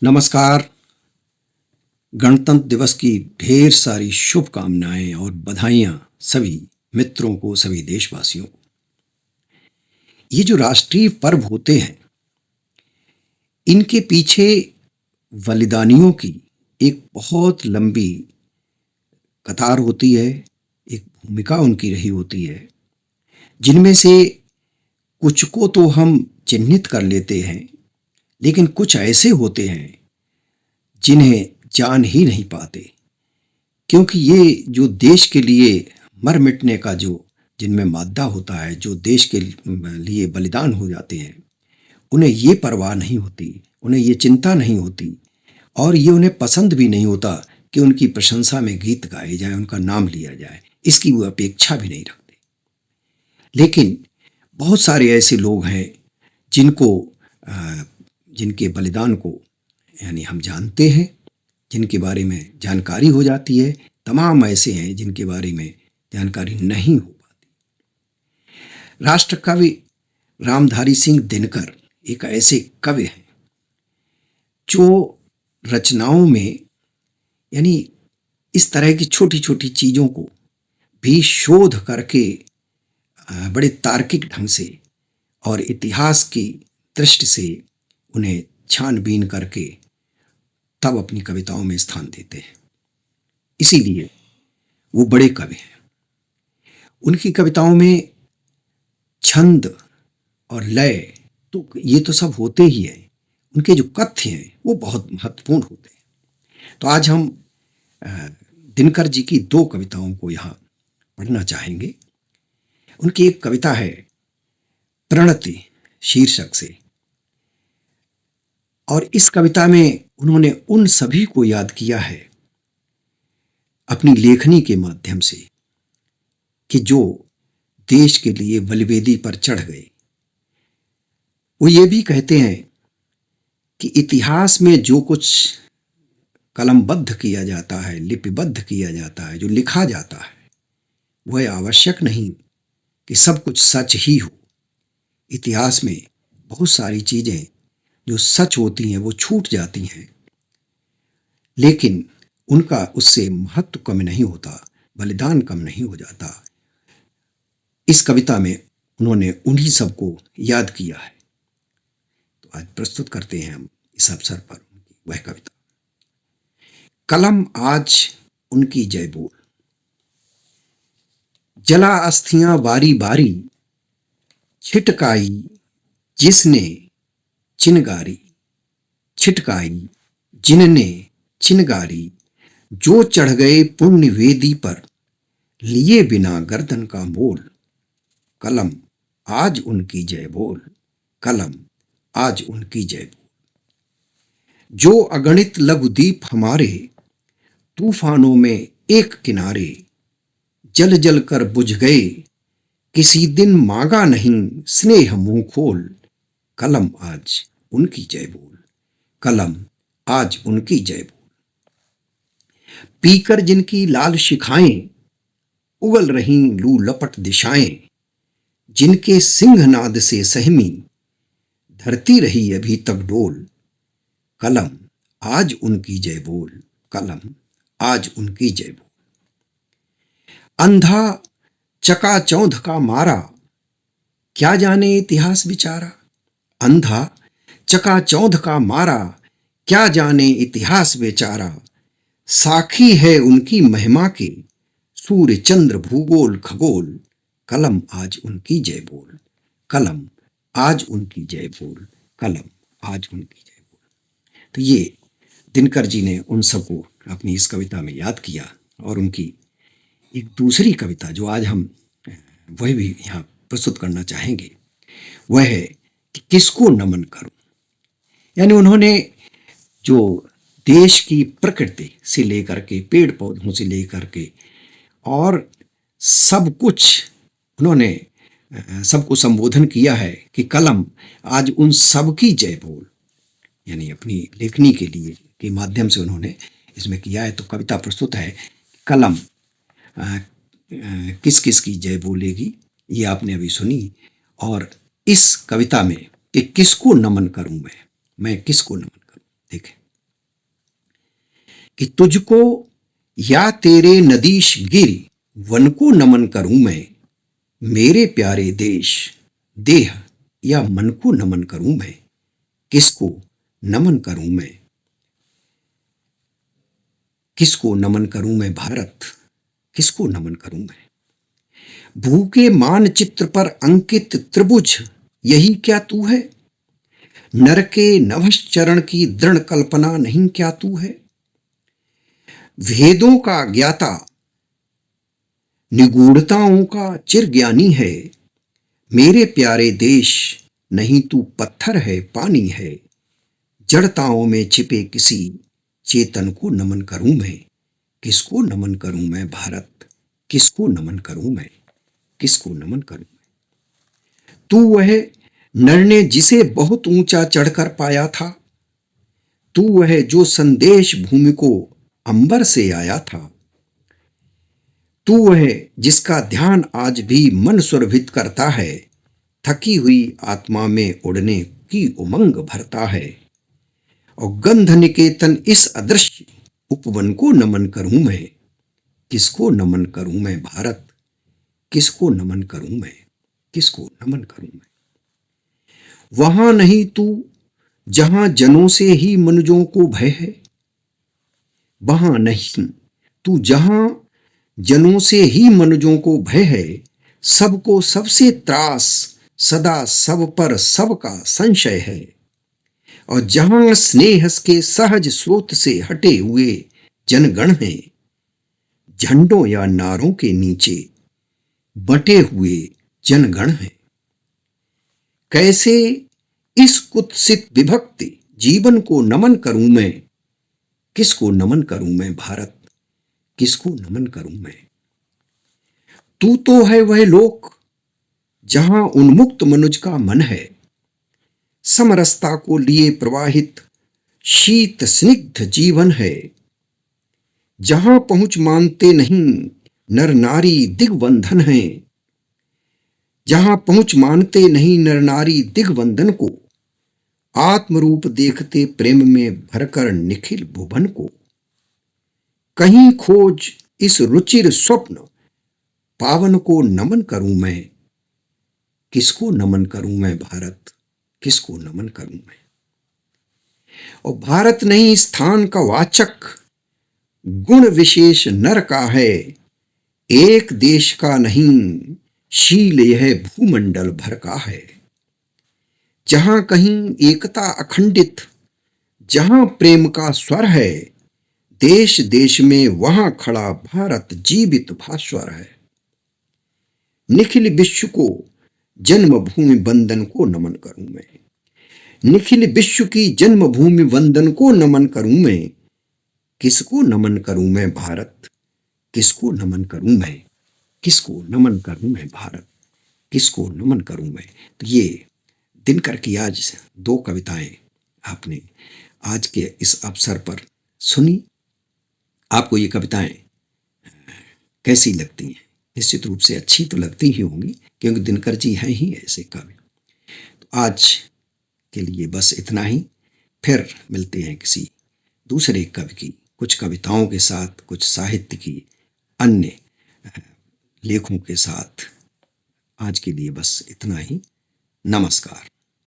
नमस्कार। गणतंत्र दिवस की ढेर सारी शुभकामनाएं और बधाइयां सभी मित्रों को, सभी देशवासियों को। ये जो राष्ट्रीय पर्व होते हैं, इनके पीछे बलिदानियों की एक बहुत लंबी कतार होती है, एक भूमिका उनकी रही होती है, जिनमें से कुछ को तो हम चिन्हित कर लेते हैं, लेकिन कुछ ऐसे होते हैं जिन्हें जान ही नहीं पाते, क्योंकि ये जो देश के लिए मर मिटने का जो जिनमें मादा होता है, जो देश के लिए बलिदान हो जाते हैं, उन्हें ये परवाह नहीं होती, उन्हें ये चिंता नहीं होती और ये उन्हें पसंद भी नहीं होता कि उनकी प्रशंसा में गीत गाए जाए, उनका नाम लिया जाए। इसकी वो अपेक्षा भी नहीं रखते। लेकिन बहुत सारे ऐसे लोग हैं जिनको जिनके बलिदान को यानी हम जानते हैं, जिनके बारे में जानकारी हो जाती है। तमाम ऐसे हैं जिनके बारे में जानकारी नहीं हो पाती। राष्ट्रकवि रामधारी सिंह दिनकर एक ऐसे कवि हैं जो रचनाओं में यानी इस तरह की छोटी छोटी चीज़ों को भी शोध करके बड़े तार्किक ढंग से और इतिहास की दृष्टि से उन्हें छानबीन करके तब अपनी कविताओं में स्थान देते हैं। इसीलिए वो बड़े कवि हैं। उनकी कविताओं में छंद और लय तो ये तो सब होते ही हैं, उनके जो कथ्य हैं वो बहुत महत्वपूर्ण होते हैं। तो आज हम दिनकर जी की दो कविताओं को यहाँ पढ़ना चाहेंगे। उनकी एक कविता है प्रणति शीर्षक से, और इस कविता में उन्होंने उन सभी को याद किया है अपनी लेखनी के माध्यम से कि जो देश के लिए बलिवेदी पर चढ़ गए। वो ये भी कहते हैं कि इतिहास में जो कुछ कलमबद्ध किया जाता है, लिपिबद्ध किया जाता है, जो लिखा जाता है, वह आवश्यक नहीं कि सब कुछ सच ही हो। इतिहास में बहुत सारी चीज़ें जो सच होती हैं वो छूट जाती हैं, लेकिन उनका उससे महत्व कम नहीं होता, बलिदान कम नहीं हो जाता। इस कविता में उन्होंने उन्हीं सबको याद किया है। तो आज प्रस्तुत करते हैं हम इस अवसर पर वह कविता। कलम आज उनकी जय बोल, जला अस्थियां बारी बारी, छिटकाई जिसने चिनगारी, छिटकाई जिनने चिनगारी, जो चढ़ गए पुण्य वेदी पर, लिए बिना गर्दन का मोल। कलम आज उनकी जय बोल, कलम आज उनकी जय बोल। जो अगणित लघुदीप हमारे, तूफानों में एक किनारे, जल जल कर बुझ गए, किसी दिन मांगा नहीं स्नेह मुंह खोल। कलम आज उनकी जय बोल, कलम आज उनकी जय बोल। पीकर जिनकी लाल शिखाएं, उगल रही लू लपट दिशाएं, जिनके सिंहनाद से सहमी, धरती रही अभी तक डोल। कलम आज उनकी जय बोल, कलम आज उनकी जय बोल। अंधा चकाचौंध का मारा, क्या जाने इतिहास बिचारा। अंधा चकाचौंध का मारा, क्या जाने इतिहास बेचारा। साखी है उनकी महिमा के, सूर्य चंद्र भूगोल खगोल। कलम आज उनकी जय बोल, कलम आज उनकी जय बोल, कलम आज उनकी जय बोल। तो ये दिनकर जी ने उन सबको अपनी इस कविता में याद किया। और उनकी एक दूसरी कविता जो आज हम वह भी यहाँ प्रस्तुत करना चाहेंगे, वह है कि किसको नमन करूं। यानी उन्होंने जो देश की प्रकृति से लेकर के, पेड़ पौधों से लेकर के और सब कुछ उन्होंने सबको संबोधन किया है कि कलम आज उन सब की जय बोल। यानी अपनी लेखनी के लिए के माध्यम से उन्होंने इसमें किया है। तो कविता प्रस्तुत है, कलम किस किस की जय बोलेगी, ये आपने अभी सुनी। और इस कविता में कि किसको नमन करूं मैं किसको नमन करूं, देखें। कि तुझको या तेरे नदीश गिर वन को नमन करूं मैं, मेरे प्यारे देश देह या मन को नमन करूं मैं, किसको नमन करूं मैं, किसको नमन करूं मैं भारत, किसको नमन करूं मैं। भूखे मानचित्र पर अंकित त्रिभुज यही क्या तू है, नर के नभस चरण की दृढ़ कल्पना नहीं क्या तू है। भेदों का ज्ञाता निगूढ़ताओं का चिर ज्ञानी है, मेरे प्यारे देश नहीं तू पत्थर है पानी है, जड़ताओं में छिपे किसी चेतन को नमन करूं मैं, किसको नमन करूं मैं भारत, किसको नमन करूं मैं, किसको नमन करूं मैं। तू वह नर ने जिसे बहुत ऊंचा चढ़कर पाया था, तू वह जो संदेश भूमि को अंबर से आया था, तू वह जिसका ध्यान आज भी मन सुरभित करता है, थकी हुई आत्मा में उड़ने की उमंग भरता है। और गंध निकेतन इस अदृश्य उपवन को नमन करूं मैं, किसको नमन करूं मैं भारत, किसको नमन करूं मैं, किसको नमन करूं मैं। वहां नहीं तू जहां जनों से ही मनुजों को भय है, वहां नहीं तू जहां जनों से ही मनुजों को भय है, सबको सबसे त्रास सदा सब पर सबका संशय है। और जहां स्नेह के सहज स्रोत से हटे हुए जनगण हैं, झंडों या नारों के नीचे बटे हुए जनगण हैं। कैसे इस कुत्सित विभक्ति जीवन को नमन करूं मैं, किसको नमन करूं मैं भारत, किसको नमन करूं मैं। तू तो है वह लोक जहां उन्मुक्त मनुज का मन है, समरसता को लिए प्रवाहित शीत स्निग्ध जीवन है, जहां पहुंच मानते नहीं नर नारी दिग्बंधन है, जहां पहुंच मानते नहीं नर नारी दिग्बंधन को, आत्मरूप देखते प्रेम में भरकर निखिल भुवन को। कहीं खोज इस रुचिर स्वप्न पावन को नमन करूं मैं, किसको नमन करूं मैं भारत, किसको नमन करूं मैं। और भारत नहीं स्थान का वाचक गुण विशेष नर का है, एक देश का नहीं शील यह भूमंडल भर का है। जहां कहीं एकता अखंडित, जहां प्रेम का स्वर है, देश देश में वहां खड़ा भारत जीवित भास्वर है। निखिल विश्व को जन्मभूमि वंदन को नमन करूं मैं, निखिल विश्व की जन्मभूमि वंदन को नमन करूं मैं, किसको नमन करूं मैं भारत, किसको नमन करूं मैं, किसको नमन करूं मैं भारत, किसको नमन करूं मैं। तो ये दिनकर की आज 2 कविताएं आपने आज के इस अवसर पर सुनी। आपको ये कविताएं कैसी लगती हैं? निश्चित रूप से अच्छी तो लगती ही होंगी, क्योंकि दिनकर जी हैं ही ऐसे कवि। तो आज के लिए बस इतना ही, फिर मिलते हैं किसी दूसरे कवि की कुछ कविताओं के साथ, कुछ साहित्य की अन्य लेखों के साथ। आज के लिए बस इतना ही। नमस्कार।